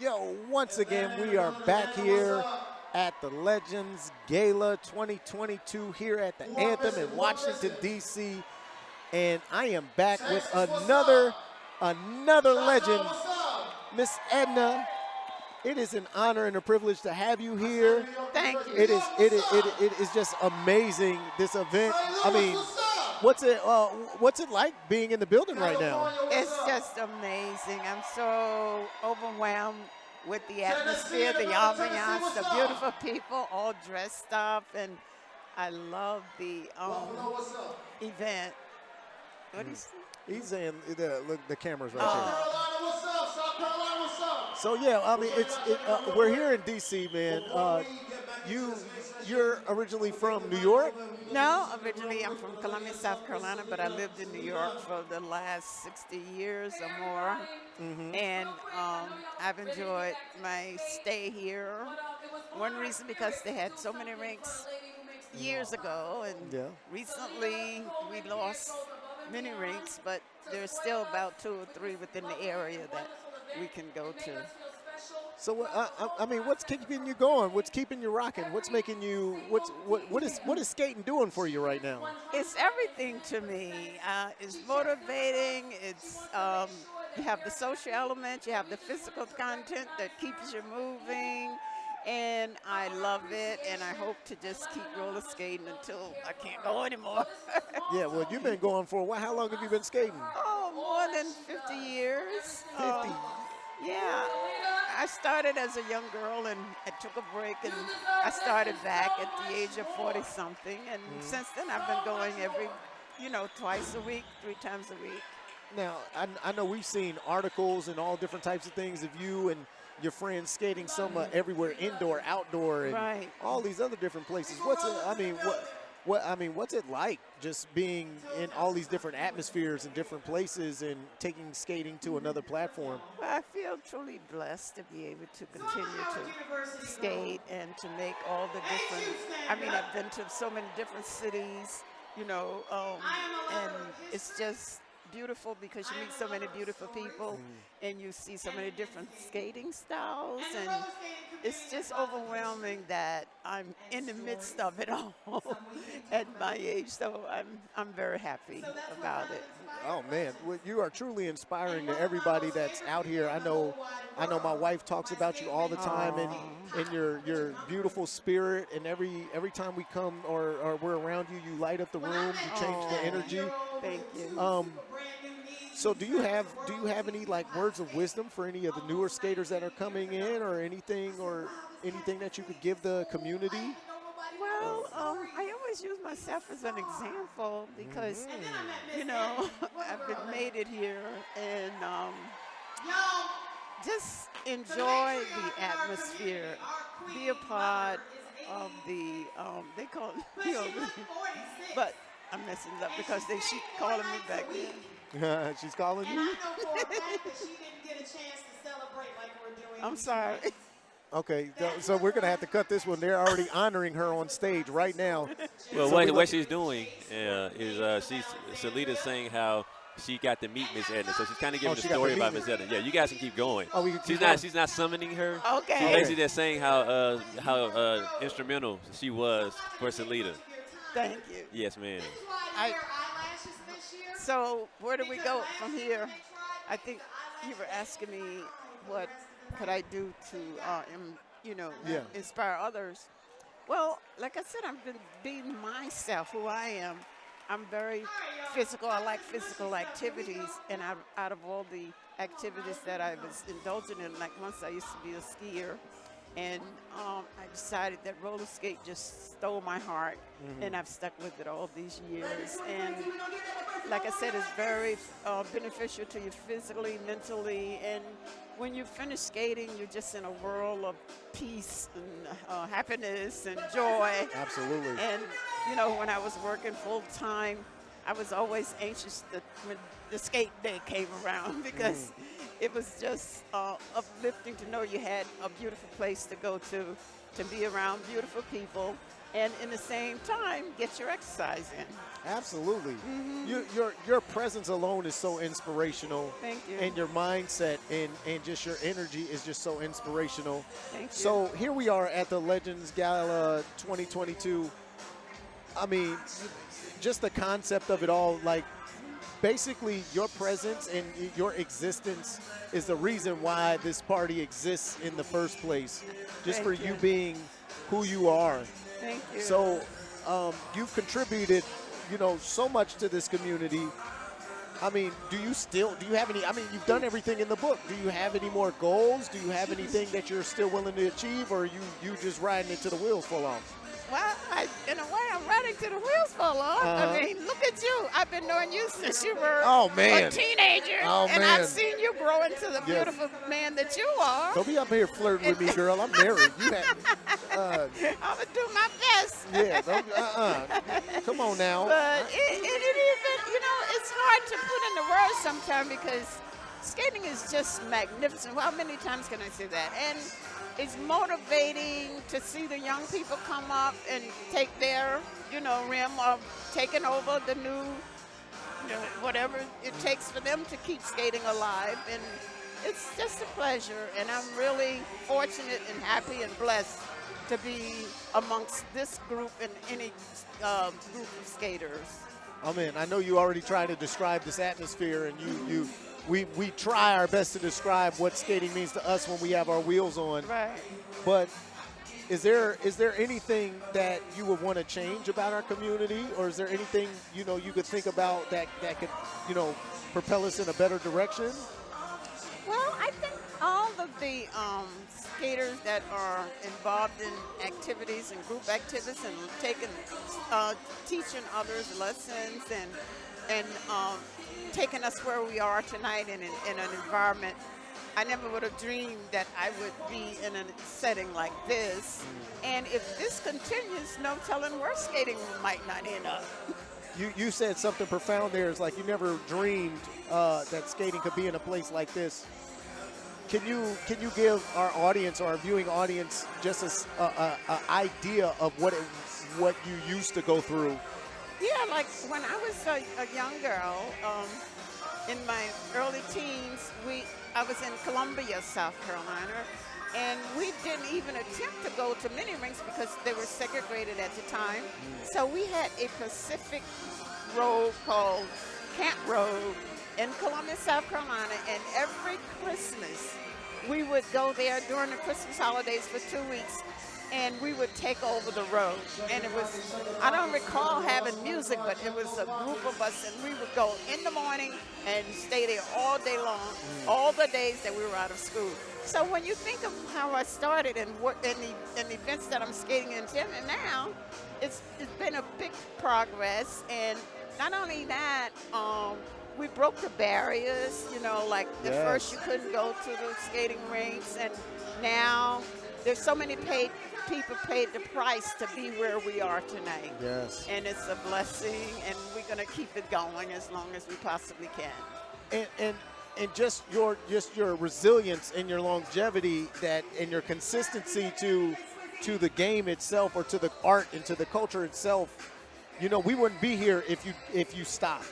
Yo, once again, we are back here at the Legends Gala 2022 here at the Anthem in Washington, D.C. And I am back with another legend, Miss Edna. It is an honor and a privilege to have you here. Thank you. It is just amazing, this event. I mean, what's it like being in the building right now? It's just amazing. I'm so overwhelmed with the atmosphere, the ambiance, the beautiful people all dressed up, and I love the event. What do you say? He's saying look, the camera's right there. So yeah, I mean, we're here in DC, man. You're originally from New York? No, originally I'm from Columbia, South Carolina, but I lived in New York for the last 60 years or more. And I've enjoyed my stay here. One reason because they had so many rinks years ago, and recently we lost many rinks, but there's still about 2 or 3 within the area that we can go to. So I mean, what's keeping you going? What's keeping you rocking? What's making you? What is skating doing for you right now? It's everything to me. It's motivating. It's you have the social element, you have the physical content that keeps you moving, and I love it. And I hope to just keep roller skating until I can't go anymore. Yeah, well, you've been going for a while. How long have you been skating? Oh, more than 50 years. 50. Yeah, I started as a young girl, and I took a break, and I started back at the age of 40-something, and since then I've been going every, twice a week, 3 times a week. Now, I know we've seen articles and all different types of things of you and your friends skating everywhere, indoor, outdoor, and all these other different places. What's it like just being in all these different atmospheres and different places and taking skating to another platform? Well, I feel truly blessed to be able to continue to skate and to make all the different, I've been to so many different cities, and it's just beautiful because you meet so many beautiful people and you see so many different skating styles, and it's just overwhelming that I'm in the midst of it all at my age. So I'm very happy about it. Oh man, well, you are truly inspiring to everybody that's out here. I know my wife talks about you all the time, and your beautiful spirit, and every time we come or we're around you, you light up the room, you change the energy. Thank you. So do you have any words of wisdom for any of the newer skaters that are coming in, or anything that you could give the community? Well, I always use myself as an example because, I've made it here, and just enjoy the atmosphere, be a part of the, they call it, but I'm messing it up because they keep calling me back then. She's calling you? And I know for a fact that she didn't get a chance to celebrate like we're doing. I'm sorry. Okay, so we're going to have to cut this one. They're already honoring her on stage right now. Well, so what she's doing is Salita's saying how she got to meet Miss Edna. So she's kind of giving the story about Miss Edna. Yeah, you guys can keep going. Oh, we can keep going. She's not summoning her. Okay. She's basically just saying how instrumental she was for Salita. Thank you. Yes, ma'am. So where do we go from here? I think you were asking me what could I do to, inspire others. Well, like I said, I've been being myself, who I am. I'm very physical. I like physical activities, and out of all the activities that I was indulging in, like once I used to be a skier, and I decided that roller skate just stole my heart, and I've stuck with it all these years. And like I said, it's very beneficial to you physically, mentally, and when you finish skating, you're just in a world of peace and happiness and joy. Absolutely. And, when I was working full-time, I was always anxious when the skate day came around because it was just uplifting to know you had a beautiful place to go to be around beautiful people, and in the same time, get your exercise in. Absolutely. Your presence alone is so inspirational. Thank you. And your mindset and just your energy is just so inspirational. Thank you. So here we are at the Legends Gala 2022. I mean, just the concept of it all, like basically your presence and your existence is the reason why this party exists in the first place. Just Thank for you. you being who you are. Thank you. So you've contributed, you know, so much to this community. I mean, do you have any, I mean, you've done everything in the book. Do you have any more goals? Do you have anything that you're still willing to achieve, or are you just riding it till the wheels fall off? Well, in a way, I'm riding to the wheels fall off. I mean, look at you. I've been knowing you since you were a teenager. And I've seen you grow into the beautiful man that you are. Don't be up here flirting with me, girl. I'm married. You have, I'm going to do my best. yeah, come on now. But it even, you know, it's hard to put into words sometimes because skating is just magnificent. Well, how many times can I say that? And it's motivating to see the young people come up and take their, you know, rim of taking over the new, you know, whatever it takes for them to keep skating alive. And it's just a pleasure. And I'm really fortunate and happy and blessed to be amongst this group and any group of skaters. Oh man, I know you already tried to describe this atmosphere, and we try our best to describe what skating means to us when we have our wheels on. Right. But is there anything that you would want to change about our community, or is there anything, you know, you could think about that could, you know, propel us in a better direction? Well, I think all of the skaters that are involved in activities and group activities and teaching others lessons and taking us where we are tonight in an environment. I never would have dreamed that I would be in a setting like this. And if this continues, no telling where skating might not end up. You said something profound there. It's like you never dreamed that skating could be in a place like this. Can you give our audience, or our viewing audience, just an idea of what you used to go through? Yeah, like when I was a young girl, in my early teens, I was in Columbia, South Carolina, and we didn't even attempt to go to mini rinks because they were segregated at the time. So we had a Pacific road called Camp Road in Columbia, South Carolina, and every Christmas we would go there during the Christmas holidays for 2 weeks, and we would take over the road. And it was, I don't recall having music, but it was a group of us, and we would go in the morning and stay there all day long, all the days that we were out of school. So when you think of how I started and what the events that I'm skating in and now, it's been a big progress. And not only that, we broke the barriers, you know, like at first you couldn't go to the skating rinks, and now there's so many people paid the price to be where we are tonight. Yes. And it's a blessing, and we're going to keep it going as long as we possibly can. And just your resilience and your longevity, that and your consistency to the game itself, or to the art and to the culture itself. You know, we wouldn't be here if you stopped.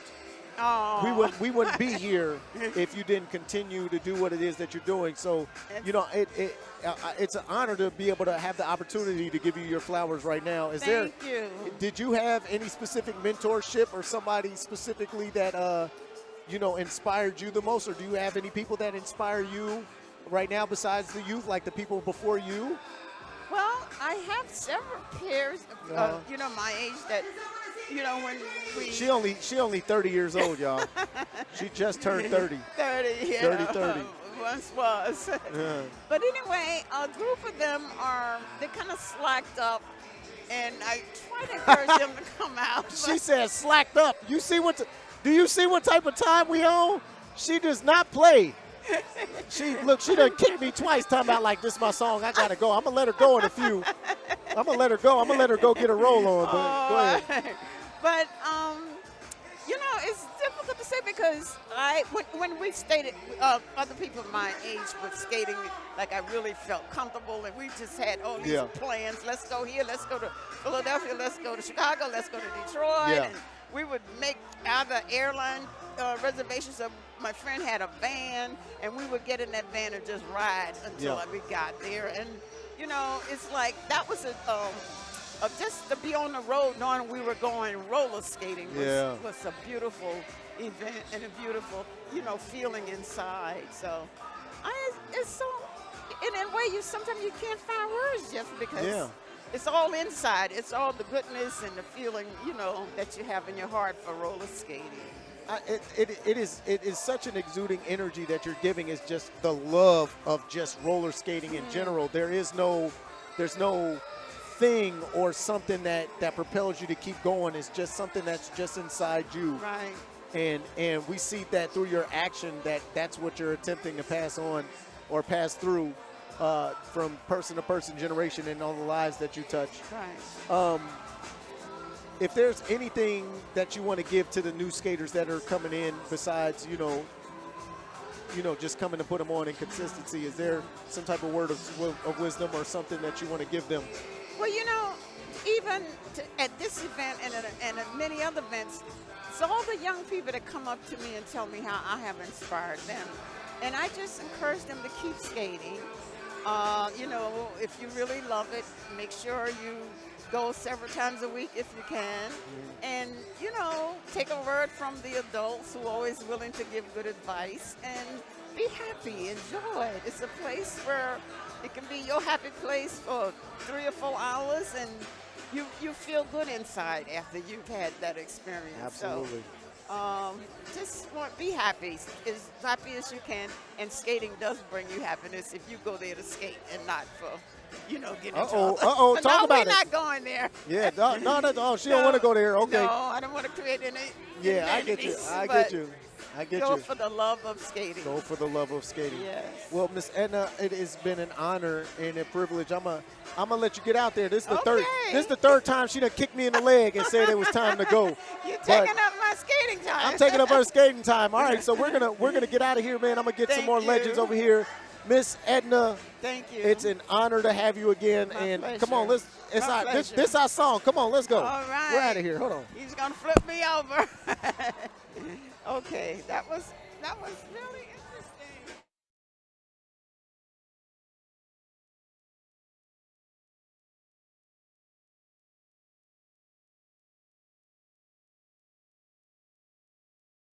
Oh. We wouldn't be here if you didn't continue to do what it is that you're doing. So, you know, it's an honor to be able to have the opportunity to give you your flowers right now. Thank you. Did you have any specific mentorship or somebody specifically that you know, inspired you the most, or do you have any people that inspire you right now besides the youth, like the people before you? Well, I have several peers, you know, my age that, you know, when we... She only 30 years old, y'all. She just turned 30. 30, yeah. 30. Once was. Yeah. But anyway, a group of them they kind of slacked up, and I try to encourage them to come out. She said slacked up. Do you see what type of time we on? She does not play. She done kicked me twice talking about, like, this is my song, I gotta go. I'm gonna let her go in a few. I'm gonna let her go get a roll on, but go ahead. But, you know, it's difficult to say because when we skated, other people my age were skating, like I really felt comfortable, and we just had all these plans. Let's go here, let's go to Philadelphia, let's go to Chicago, let's go to Detroit. And we would make either airline reservations, or my friend had a van, and we would get in that van and just ride until we got there. And, you know, it's like that was just to be on the road knowing we were going roller skating was a beautiful event and a beautiful, you know, feeling inside. So it's so, in a way, sometimes you can't find words, Jeff, because it's all inside. It's all the goodness and the feeling, you know, that you have in your heart for roller skating. It is such an exuding energy that you're giving. Is just the love of just roller skating in general. There's no thing or something that propels you to keep going. It's just something that's just inside you. Right. And we see that through your action, that's what you're attempting to pass on or pass through from person to person, generation, and all the lives that you touch. Right. If there's anything that you want to give to the new skaters that are coming in, besides you know, just coming to put them on in consistency, is there some type of word of wisdom or something that you want to give them? Well, you know, even at this event and at many other events, it's all the young people that come up to me and tell me how I have inspired them. And I just encourage them to keep skating. You know, if you really love it, make sure you go several times a week if you can. And, you know, take a word from the adults who are always willing to give good advice, and be happy, enjoy it. It's a place where it can be your happy place for 3 or 4 hours, and you feel good inside after you've had that experience. Absolutely. So, just be happy, as happy as you can, and skating does bring you happiness if you go there to skate and not for, you know, getting in trouble. Talk about it. No, we're not going there. Yeah, no, she don't want to go there. Okay. No, I don't want to create any. Yeah, I get you. I get you. Go for the love of skating. Go for the love of skating. Yes. Well, Miss Edna, it has been an honor and a privilege. I'm gonna let you get out there. This is the third time she done kicked me in the leg and said it was time to go. You're taking up my skating time. I'm taking up her skating time. All right, so we're gonna get out of here, man. I'm gonna get some more legends over here. Miss Edna, thank you. It's an honor to have you again. My pleasure. Come on, this our song. Come on, let's go. All right. We're out of here. Hold on. He's gonna flip me over. Okay, that was really